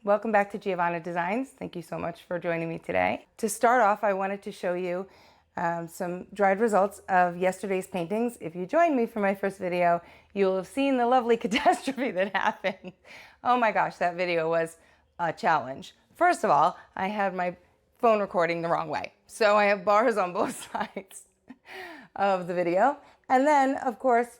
Welcome back to Giovanna Designs. Thank you so much for joining me today. To start off, I wanted to show you some dried results of yesterday's paintings. If you joined me for my first video, you'll have seen the lovely catastrophe that happened. Oh my gosh, that video was a challenge. First of all, I had my phone recording the wrong way. So I have bars on both sides of the video. And then, of course,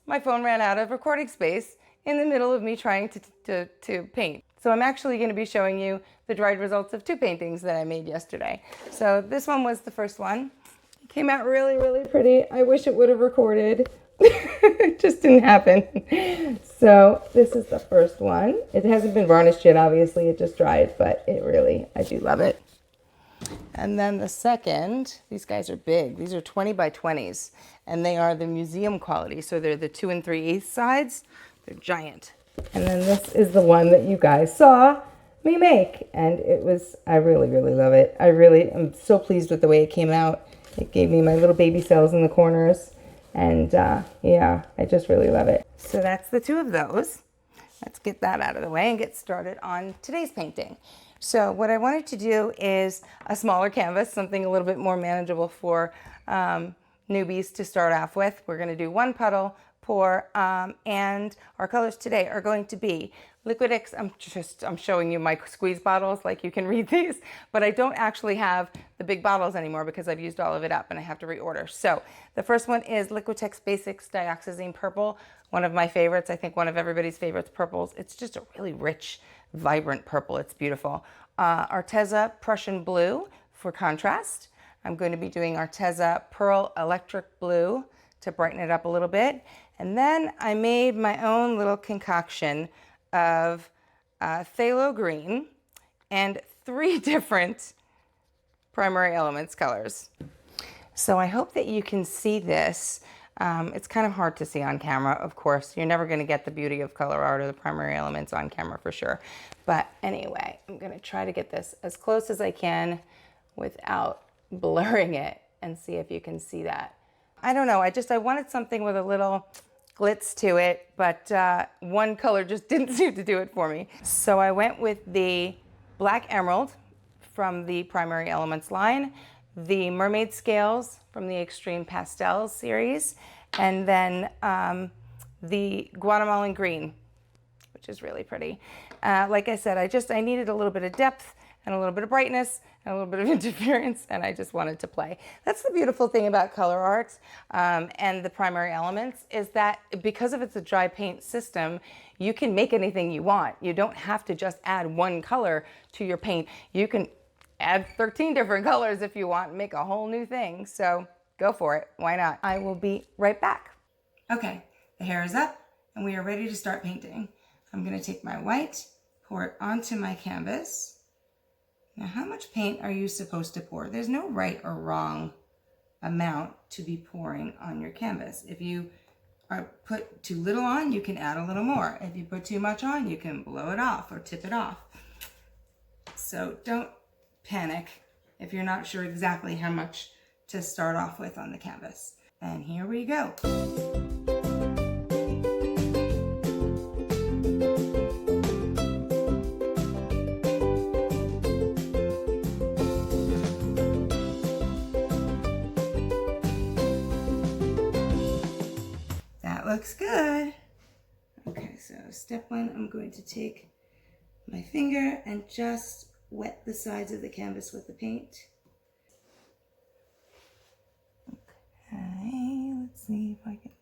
my phone ran out of recording space in the middle of me trying to paint. So I'm actually going to be showing you the dried results of two paintings that I made yesterday. So this one was the first one. It came out really, really pretty. I wish it would have recorded. It just didn't happen. So this is the first one. It hasn't been varnished yet, obviously. It just dried, but I do love it. And then the second, these guys are big. These are 20 by 20s, and they are the museum quality. So they're the 2 3/8 sides. They're giant. And then this is the one that you guys saw me make. And I really, really love it. I'm so pleased with the way it came out. It gave me my little baby cells in the corners. And yeah, I just really love it. So that's the two of those. Let's get that out of the way and get started on today's painting. So what I wanted to do is a smaller canvas, something a little bit more manageable for newbies to start off with. We're going to do one puddle, pour, and our colors today are going to be LIQUITEX. I'm showing you my squeeze bottles, like you can read these, but I don't actually have the big bottles anymore because I've used all of it up and I have to reorder. So the first one is LIQUITEX Basics Dioxazine Purple, one of my favorites. I think one of everybody's favorites purples. It's just a really rich, vibrant purple. It's beautiful. ARTEZA Prussian Blue for contrast. I'm going to be doing ARTEZA Pearl Electric Blue to brighten it up a little bit. And then I made my own little concoction of phthalo green and 3 different primary elements colors. So I hope that you can see this. It's kind of hard to see on camera, of course. You're never going to get the beauty of color art or the primary elements on camera for sure. But anyway, I'm going to try to get this as close as I can without blurring it and see if you can see that. I don't know, I wanted something with a little glitz to it, but one color just didn't seem to do it for me. So I went with the Black Emerald from the Primary Elements line, the Mermaid Scales from the Extreme Pastels series, and then the Guatemalan Green, which is really pretty. Like I said, I needed a little bit of depth and a little bit of brightness and a little bit of interference, and I just wanted to play. That's the beautiful thing about color art and the primary elements, is that because of it's a dry paint system, you can make anything you want. You don't have to just add one color to your paint. You can add 13 different colors if you want and make a whole new thing. So go for it. Why not? I will be right back. Okay, the hair is up and we are ready to start painting. I'm going to take my white, pour it onto my canvas. Now, how much paint are you supposed to pour? There's no right or wrong amount to be pouring on your canvas. If you put too little on, you can add a little more. If you put too much on, you can blow it off or tip it off. So don't panic if you're not sure exactly how much to start off with on the canvas. And here we go. Looks good. Okay, so step 1, I'm going to take my finger and just wet the sides of the canvas with the paint. Okay, let's see if I can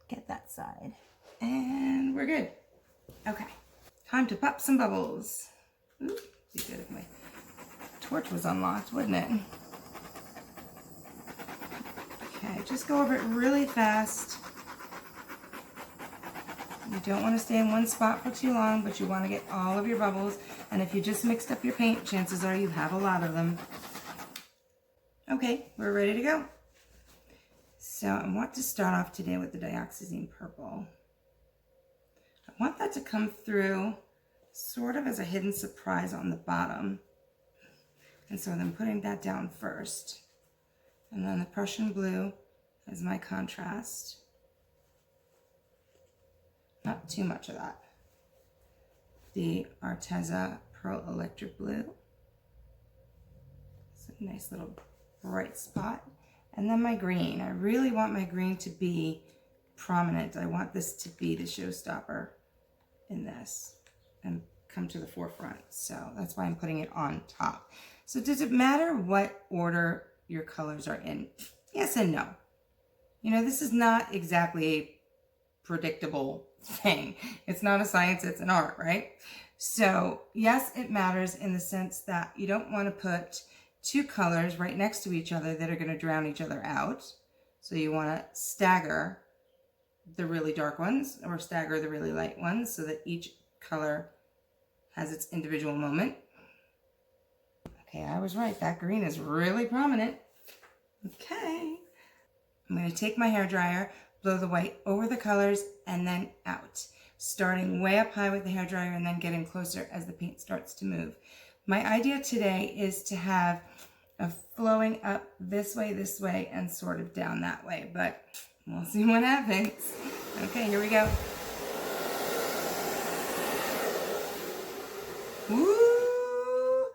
get that side. And we're good. Okay, time to pop some bubbles. Ooh, be good if my torch was unlocked, wouldn't it? Okay, just go over it really fast. You don't want to stay in one spot for too long, but you want to get all of your bubbles. And if you just mixed up your paint, chances are you have a lot of them. Okay, we're ready to go. So I want to start off today with the Dioxazine Purple. I want that to come through sort of as a hidden surprise on the bottom. And so I'm putting that down first. And then the Prussian Blue as my contrast. Not too much of that. The ARTEZA Pearl Electric Blue. It's a nice little bright spot. And then my green. I really want my green to be prominent. I want this to be the showstopper in this and come to the forefront. So that's why I'm putting it on top. So does it matter what order your colors are in? Yes and no. You know, this is not exactly a predictable thing. It's not a science, it's an art, right? So yes, it matters in the sense that you don't want to put two colors right next to each other that are going to drown each other out. So you want to stagger the really dark ones or stagger the really light ones so that each color has its individual moment. Okay, I was right. That green is really prominent. Okay. I'm going to take my hairdryer, blow the white over the colors and then out, starting way up high with the hairdryer and then getting closer as the paint starts to move. My idea today is to have a flowing up this way, and sort of down that way, but we'll see what happens. Okay, here we go. Woo!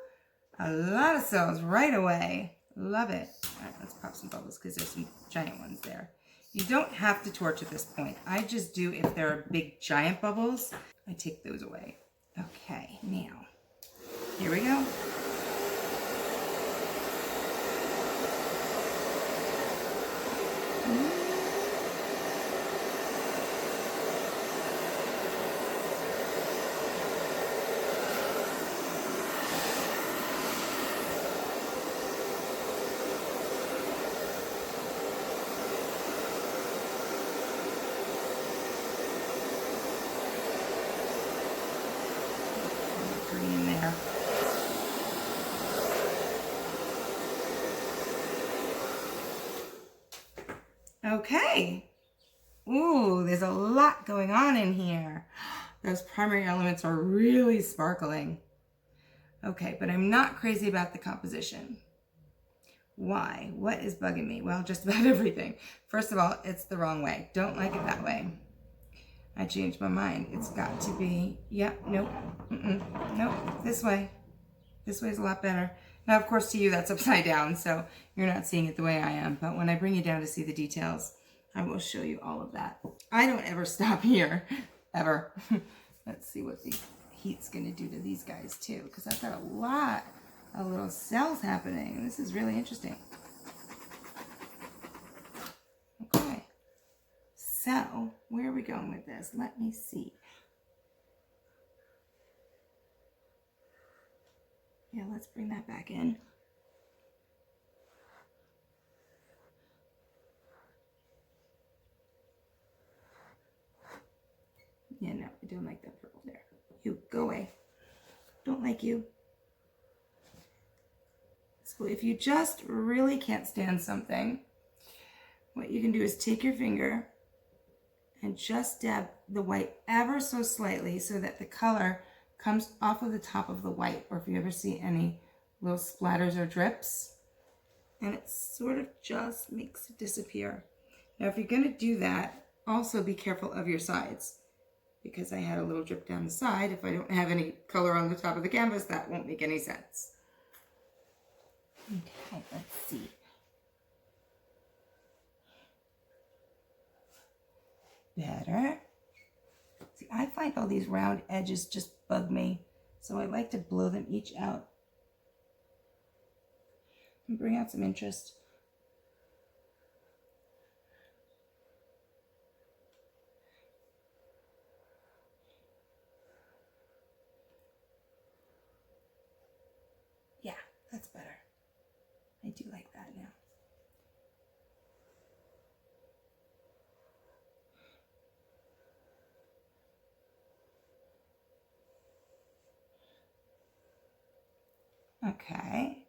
A lot of cells right away. Love it. All right, let's pop some bubbles because there's some giant ones there. You don't have to torch at this point. I just do if there are big giant bubbles. I take those away. Okay, now, here we go. Green there. Okay. Ooh, there's a lot going on in here. Those primary elements are really sparkling. Okay, but I'm not crazy about the composition. Why? What is bugging me? Well, just about everything. First of all, it's the wrong way. Don't like it that way. I changed my mind. It's got to be, yep, nope, nope, this way. This way is a lot better. Now, of course, to you, that's upside down, so you're not seeing it the way I am. But when I bring you down to see the details, I will show you all of that. I don't ever stop here, ever. Let's see what the heat's going to do to these guys, too, because I've got a lot of little cells happening. This is really interesting. Okay. So, where are we going with this? Let me see. Yeah, let's bring that back in. Yeah, no, I don't like that purple there. You, go away. Don't like you. So if you just really can't stand something, what you can do is take your finger and just dab the white ever so slightly so that the color comes off of the top of the white, or if you ever see any little splatters or drips, and it sort of just makes it disappear. Now, if you're going to do that, also be careful of your sides, because I had a little drip down the side. If I don't have any color on the top of the canvas, that won't make any sense. Okay, let's see. Better. See, I find all these round edges just bug me, so I like to blow them each out and bring out some interest. Yeah, that's better. I do like that now. Okay.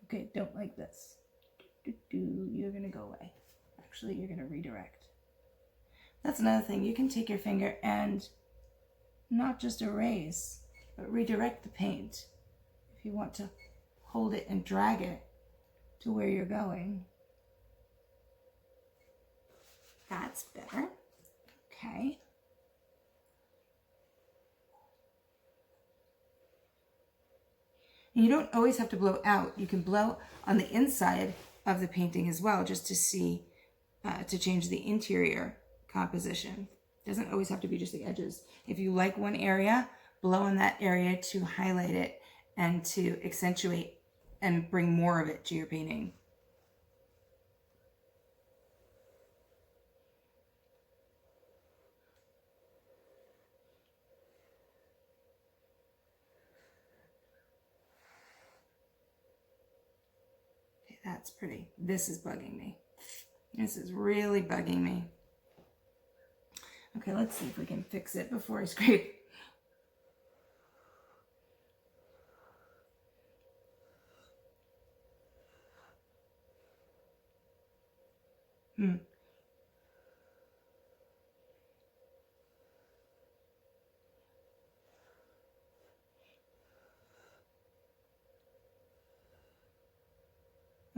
Okay, don't like this. You're gonna go away. Actually, you're gonna redirect. That's another thing. You can take your finger and not just erase, but redirect the paint if you want to hold it and drag it to where you're going. That's better. Okay. And you don't always have to blow out. You can blow on the inside of the painting as well, just to see, to change the interior composition. It doesn't always have to be just the edges. If you like one area, blow on that area to highlight it and to accentuate and bring more of it to your painting. Okay, that's pretty. This is bugging me. This is really bugging me. Okay, let's see if we can fix it before I scrape.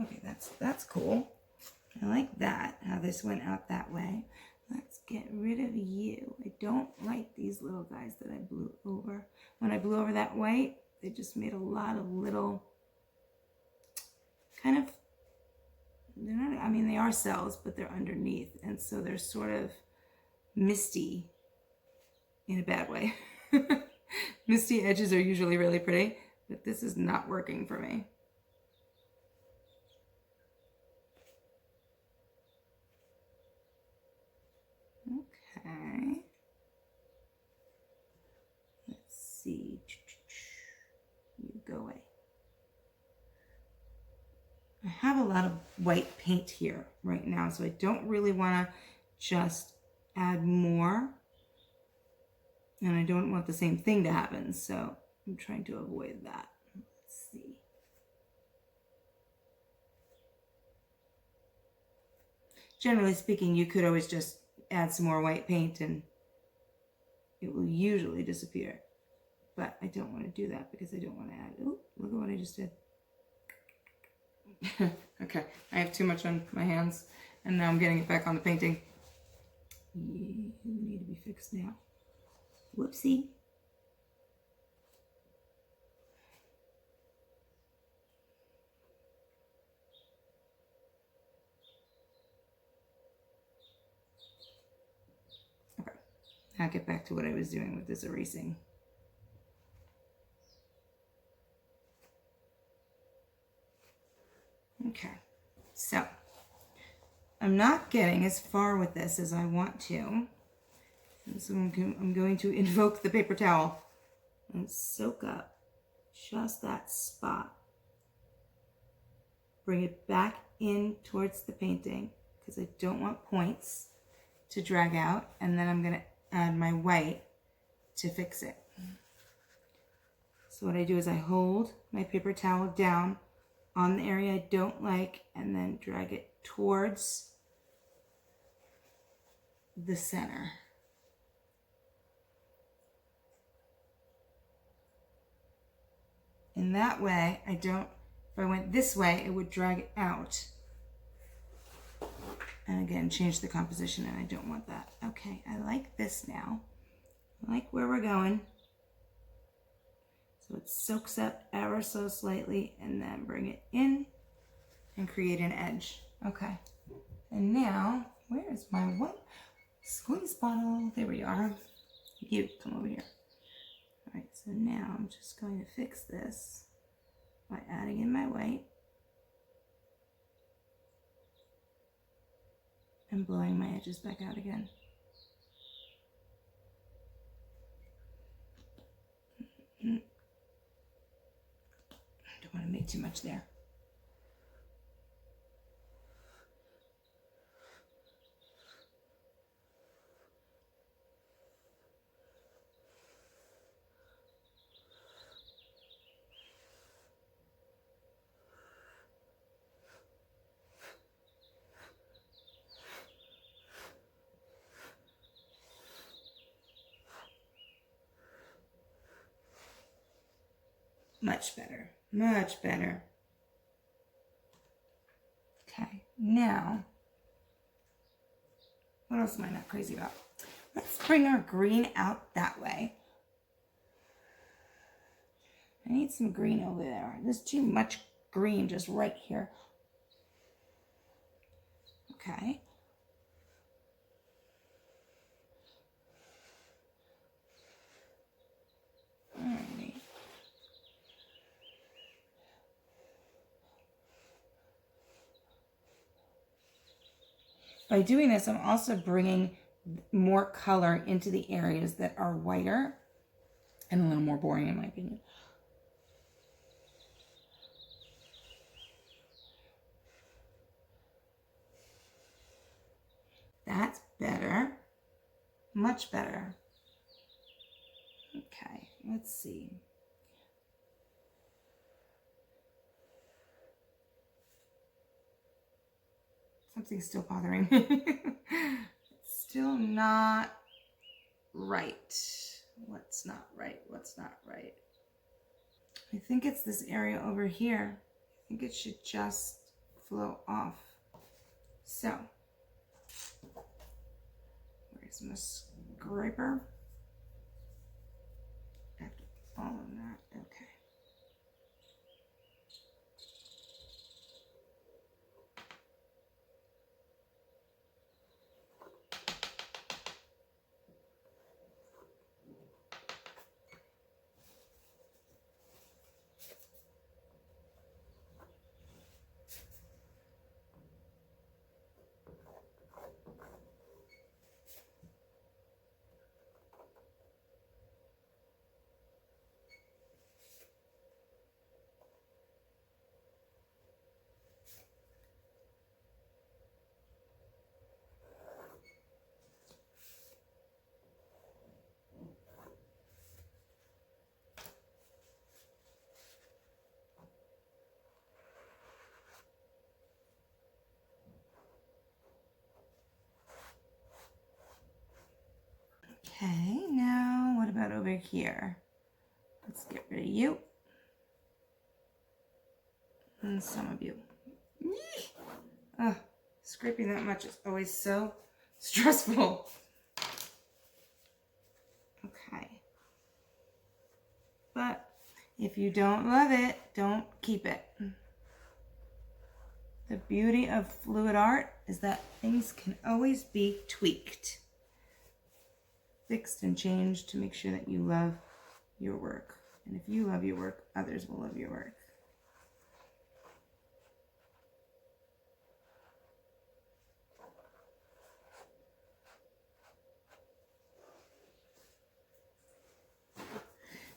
Okay, that's cool. I like that, how this went out that way. Let's get rid of you. I don't like these little guys that I blew over. When I blew over that white, they just made a lot of little kind of, they're not, I mean, they are cells, but they're underneath. And so they're sort of misty in a bad way. Misty edges are usually really pretty, but this is not working for me. Okay. Let's see. You go away. I have a lot of white paint here right now, so I don't really want to just add more. And I don't want the same thing to happen, so I'm trying to avoid that. Let's see. Generally speaking, you could always just add some more white paint and it will usually disappear. But I don't want to do that because I don't want to add, oh, look at what I just did. Okay, I have too much on my hands and now I'm getting it back on the painting. You need to be fixed now. Whoopsie. Okay, I'll get back to what I was doing with this erasing. Okay, so I'm not getting as far with this as I want to. And so I'm going to invoke the paper towel and soak up just that spot. Bring it back in towards the painting because I don't want points to drag out. And then I'm going to add my white to fix it. So what I do is I hold my paper towel down on the area I don't like and then drag it towards the center. In that way, I don't, if I went this way, it would drag it out. And again, change the composition, and I don't want that. Okay, I like this now. I like where we're going. So it soaks up ever so slightly, and then bring it in and create an edge. Okay, and now, where is my white squeeze bottle? There we are. You, come over here. All right, so now I'm just going to fix this by adding in my white and blowing my edges back out again. I don't want to make too much there. Much better, much better. Okay, now, what else am I not crazy about? Let's bring our green out that way. I need some green over there. There's too much green just right here. Okay. Alrighty. By doing this, I'm also bringing more color into the areas that are whiter and a little more boring in my opinion. That's better. Much better. Okay, let's see. Something's still bothering me. It's still not right. What's not right? What's not right? I think it's this area over here. I think it should just flow off. So, where's my scraper? I have to follow that. Okay. Okay, now what about over here? Let's get rid of you. And some of you. Scraping that much is always so stressful. Okay. But if you don't love it, don't keep it. The beauty of fluid art is that things can always be tweaked, fixed and changed to make sure that you love your work. And if you love your work, others will love your work.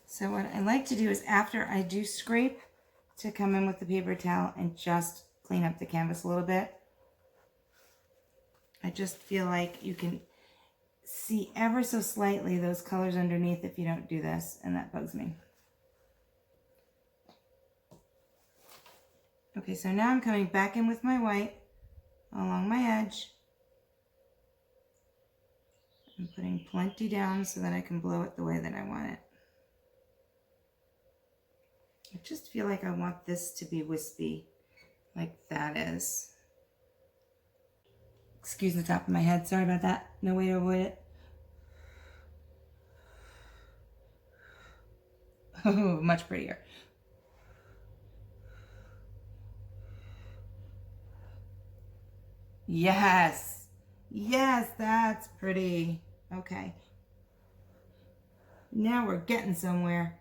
So what I like to do is after I do scrape, to come in with the paper towel and just clean up the canvas a little bit. I just feel like you can see ever so slightly those colors underneath if you don't do this, and that bugs me. Okay, so now I'm coming back in with my white along my edge. I'm putting plenty down so that I can blow it the way that I want it. I just feel like I want this to be wispy, like that is. Excuse the top of my head, sorry about that. No way to avoid it. Oh, much prettier. Yes, yes, that's pretty. Okay. Now we're getting somewhere.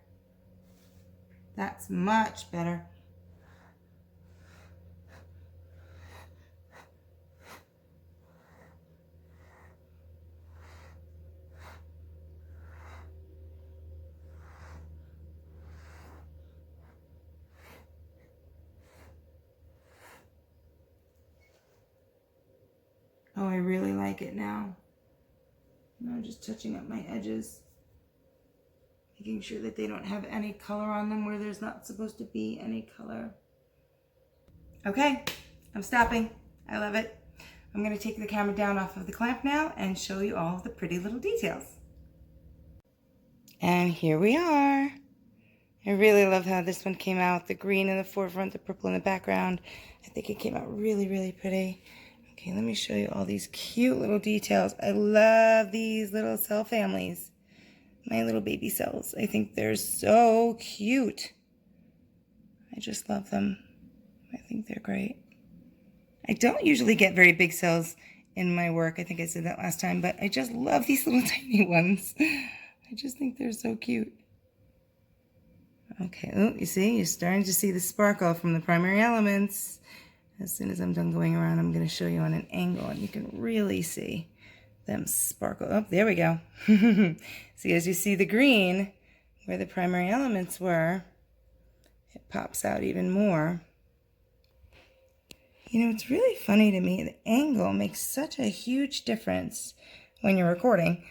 That's much better. Oh, I really like it now. Now I'm just touching up my edges, making sure that they don't have any color on them where there's not supposed to be any color. Okay, I'm stopping. I love it. I'm going to take the camera down off of the clamp now and show you all of the pretty little details. And here we are. I really love how this one came out. The green in the forefront, the purple in the background. I think it came out really, really pretty. Okay, let me show you all these cute little details. I love these little cell families. My little baby cells. I think they're so cute. I just love them. I think they're great. I don't usually get very big cells in my work. I think I said that last time, but I just love these little tiny ones. I just think they're so cute. Okay, oh, you see, you're starting to see the sparkle from the primary elements. As soon as I'm done going around, I'm going to show you on an angle, and you can really see them sparkle. Oh, there we go. See, as you see the green, where the primary elements were, it pops out even more. You know, it's really funny to me. The angle makes such a huge difference when you're recording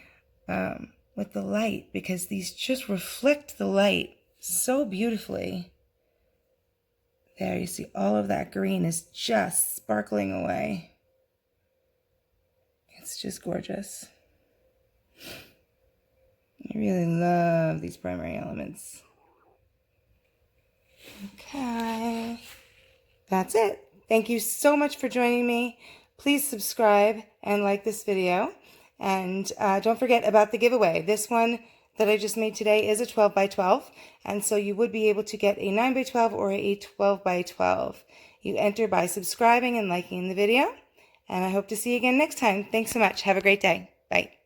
with the light, because these just reflect the light so beautifully. There, you see all of that green is just sparkling away. It's just gorgeous. I really love these primary elements. Okay, that's it. Thank you so much for joining me. Please subscribe and like this video. And don't forget about the giveaway. This one that I just made today is a 12 by 12. And so you would be able to get a 9 by 12 or a 12 by 12. You enter by subscribing and liking the video. And I hope to see you again next time. Thanks so much. Have a great day. Bye.